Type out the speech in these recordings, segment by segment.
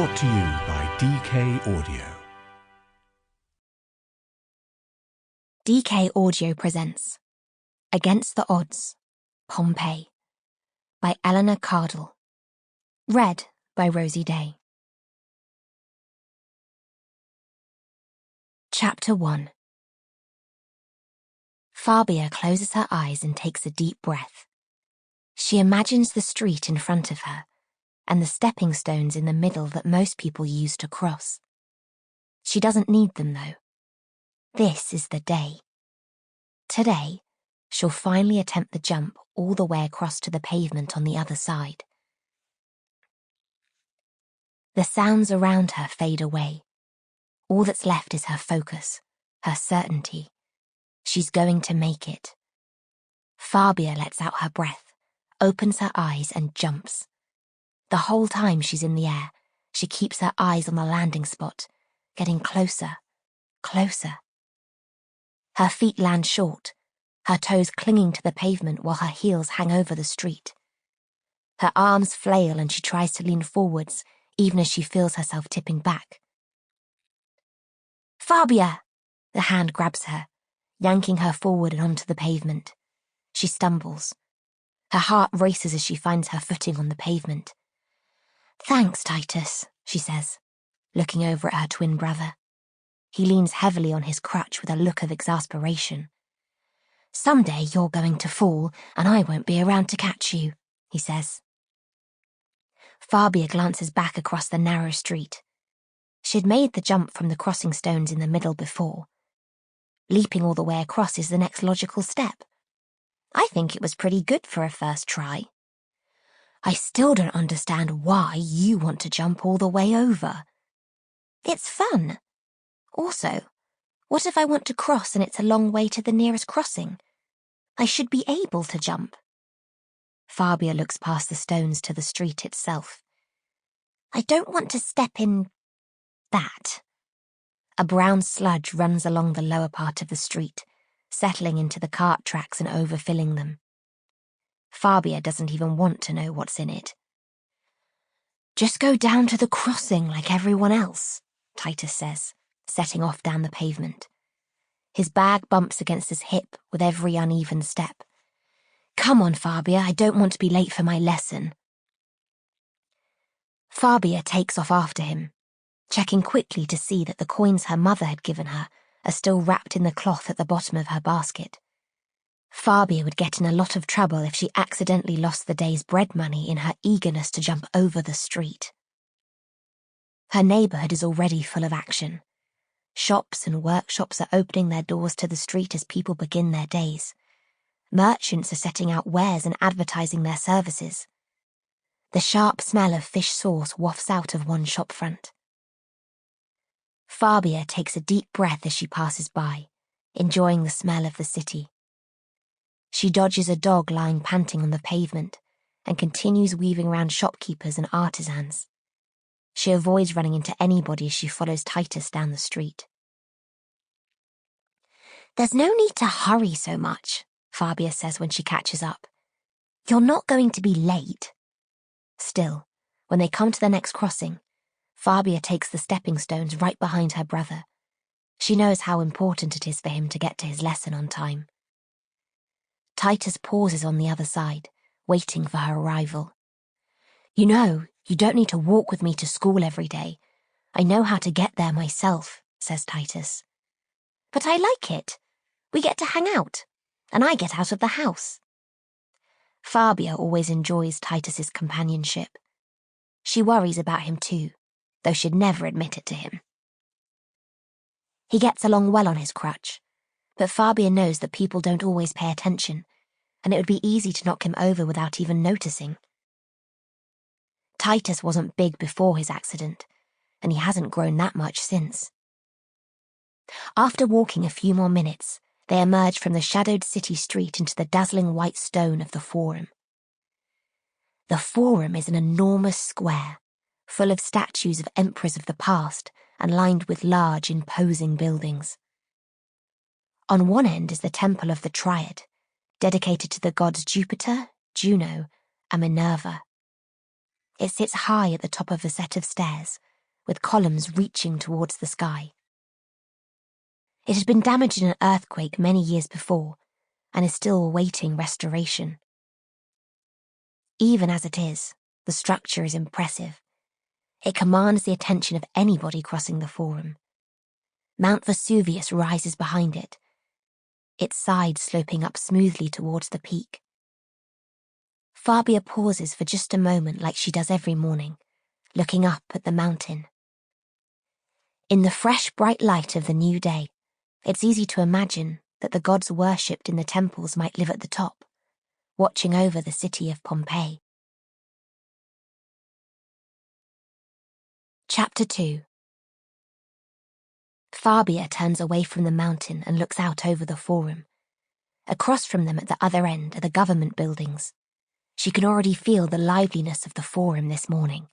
Brought to you by DK Audio. DK Audio presents Against the Odds, Pompeii by Eleanor Cardle. Read by Rosie Day. Chapter 1. Fabia closes her eyes and takes a deep breath. She imagines the street in front of her and the stepping stones in the middle that most people use to cross. She doesn't need them, though. This is the day. Today, she'll finally attempt the jump all the way across to the pavement on the other side. The sounds around her fade away. All that's left is her focus, her certainty. She's going to make it. Fabia lets out her breath, opens her eyes and jumps. The whole time she's in the air, she keeps her eyes on the landing spot, getting closer, closer. Her feet land short, her toes clinging to the pavement while her heels hang over the street. Her arms flail and she tries to lean forwards, even as she feels herself tipping back. Fabia! The hand grabs her, yanking her forward and onto the pavement. She stumbles. Her heart races as she finds her footing on the pavement. Thanks, Titus, she says, looking over at her twin brother. He leans heavily on his crutch with a look of exasperation. Someday you're going to fall, and I won't be around to catch you, he says. Fabia glances back across the narrow street. She'd made the jump from the crossing stones in the middle before. Leaping all the way across is the next logical step. I think it was pretty good for a first try. I still don't understand why you want to jump all the way over. It's fun. Also, what if I want to cross and it's a long way to the nearest crossing? I should be able to jump. Fabia looks past the stones to the street itself. I don't want to step in that. A brown sludge runs along the lower part of the street, settling into the cart tracks and overfilling them. Fabia doesn't even want to know what's in it. Just go down to the crossing like everyone else, Titus says, setting off down the pavement. His bag bumps against his hip with every uneven step. Come on, Fabia, I don't want to be late for my lesson. Fabia takes off after him, checking quickly to see that the coins her mother had given her are still wrapped in the cloth at the bottom of her basket. Fabia would get in a lot of trouble if she accidentally lost the day's bread money in her eagerness to jump over the street. Her neighbourhood is already full of action. Shops and workshops are opening their doors to the street as people begin their days. Merchants are setting out wares and advertising their services. The sharp smell of fish sauce wafts out of one shopfront. Fabia takes a deep breath as she passes by, enjoying the smell of the city. She dodges a dog lying panting on the pavement and continues weaving around shopkeepers and artisans. She avoids running into anybody as she follows Titus down the street. There's no need to hurry so much, Fabia says when she catches up. You're not going to be late. Still, when they come to the next crossing, Fabia takes the stepping stones right behind her brother. She knows how important it is for him to get to his lesson on time. Titus pauses on the other side, waiting for her arrival. You know, you don't need to walk with me to school every day. I know how to get there myself, says Titus. But I like it. We get to hang out, and I get out of the house. Fabia always enjoys Titus's companionship. She worries about him too, though she'd never admit it to him. He gets along well on his crutch, but Fabia knows that people don't always pay attention, and it would be easy to knock him over without even noticing. Titus wasn't big before his accident, and he hasn't grown that much since. After walking a few more minutes, they emerge from the shadowed city street into the dazzling white stone of the Forum. The Forum is an enormous square, full of statues of emperors of the past and lined with large, imposing buildings. On one end is the Temple of the Triad, dedicated to the gods Jupiter, Juno, and Minerva. It sits high at the top of a set of stairs, with columns reaching towards the sky. It had been damaged in an earthquake many years before and is still awaiting restoration. Even as it is, the structure is impressive. It commands the attention of anybody crossing the Forum. Mount Vesuvius rises behind it, its sides sloping up smoothly towards the peak. Fabia pauses for just a moment like she does every morning, looking up at the mountain. In the fresh, bright light of the new day, it's easy to imagine that the gods worshipped in the temples might live at the top, watching over the city of Pompeii. Chapter 2. Fabia turns away from the mountain and looks out over the Forum. Across from them at the other end are the government buildings. She can already feel the liveliness of the Forum this morning.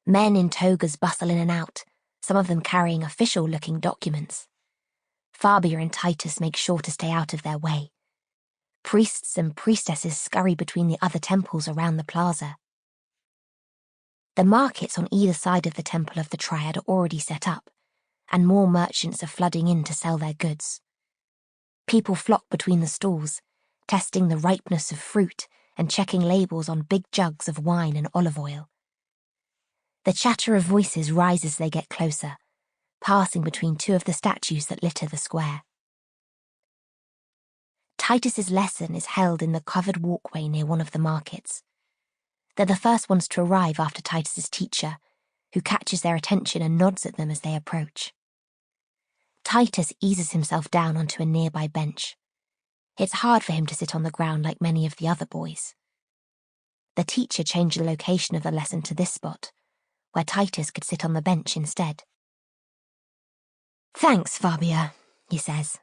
Men in togas bustle in and out, some of them carrying official-looking documents. Fabia and Titus make sure to stay out of their way. Priests and priestesses scurry between the other temples around the plaza. The markets on either side of the Temple of the Triad are already set up, and more merchants are flooding in to sell their goods. People flock between the stalls, testing the ripeness of fruit and checking labels on big jugs of wine and olive oil. The chatter of voices rises as they get closer, passing between two of the statues that litter the square. Titus's lesson is held in the covered walkway near one of the markets. They're the first ones to arrive after Titus's teacher, who catches their attention and nods at them as they approach. Titus eases himself down onto a nearby bench. It's hard for him to sit on the ground like many of the other boys. The teacher changed the location of the lesson to this spot, where Titus could sit on the bench instead. "Thanks, Fabia," he says,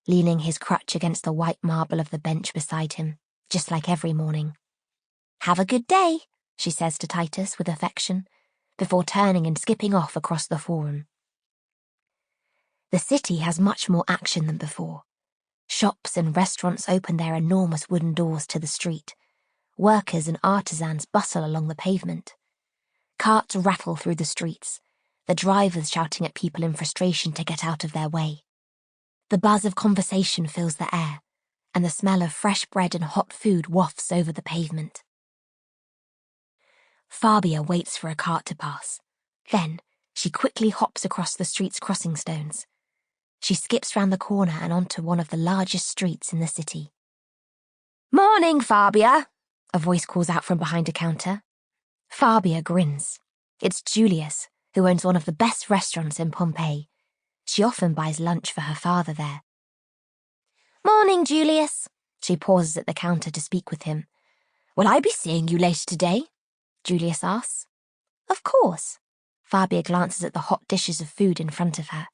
leaning his crutch against the white marble of the bench beside him, just like every morning. "Have a good day," she says to Titus with affection, before turning and skipping off across the Forum. The city has much more action than before. Shops and restaurants open their enormous wooden doors to the street. Workers and artisans bustle along the pavement. Carts rattle through the streets, the drivers shouting at people in frustration to get out of their way. The buzz of conversation fills the air, and the smell of fresh bread and hot food wafts over the pavement. Fabia waits for a cart to pass. Then, she quickly hops across the street's crossing stones. She skips round the corner and onto one of the largest streets in the city. "Morning, Fabia," a voice calls out from behind a counter. Fabia grins. It's Julius, who owns one of the best restaurants in Pompeii. She often buys lunch for her father there. "Morning, Julius." She pauses at the counter to speak with him. "Will I be seeing you later today?" Julius asks. "Of course." Fabia glances at the hot dishes of food in front of her.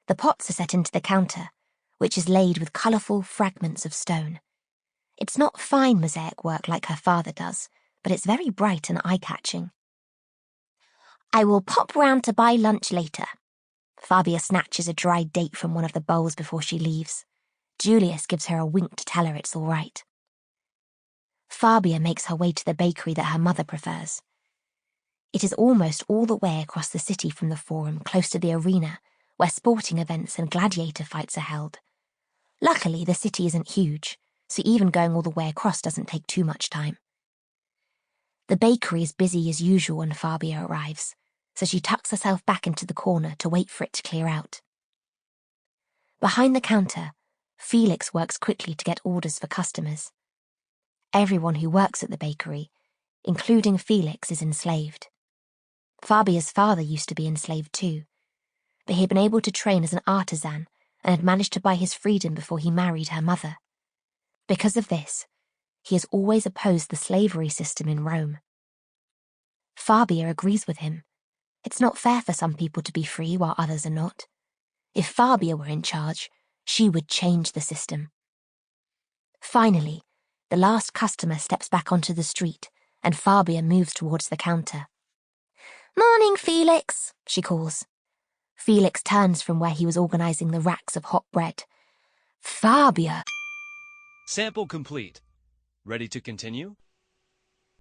The pots are set into the counter, which is laid with colourful fragments of stone. It's not fine mosaic work like her father does, but it's very bright and eye-catching. "I will pop round to buy lunch later." Fabia snatches a dried date from one of the bowls before she leaves. Julius gives her a wink to tell her it's all right. Fabia makes her way to the bakery that her mother prefers. It is almost all the way across the city from the Forum, close to the arena, where sporting events and gladiator fights are held. Luckily, the city isn't huge, so even going all the way across doesn't take too much time. The bakery is busy as usual when Fabia arrives, so she tucks herself back into the corner to wait for it to clear out. Behind the counter, Felix works quickly to get orders for customers. Everyone who works at the bakery, including Felix, is enslaved. Fabia's father used to be enslaved too, but he'd been able to train as an artisan and had managed to buy his freedom before he married her mother. Because of this, he has always opposed the slavery system in Rome. Fabia agrees with him. It's not fair for some people to be free while others are not. If Fabia were in charge, she would change the system. Finally, the last customer steps back onto the street and Fabia moves towards the counter. "Morning, Felix," she calls. Felix turns from where he was organising the racks of hot bread. "Fabia!" Sample complete. Ready to continue?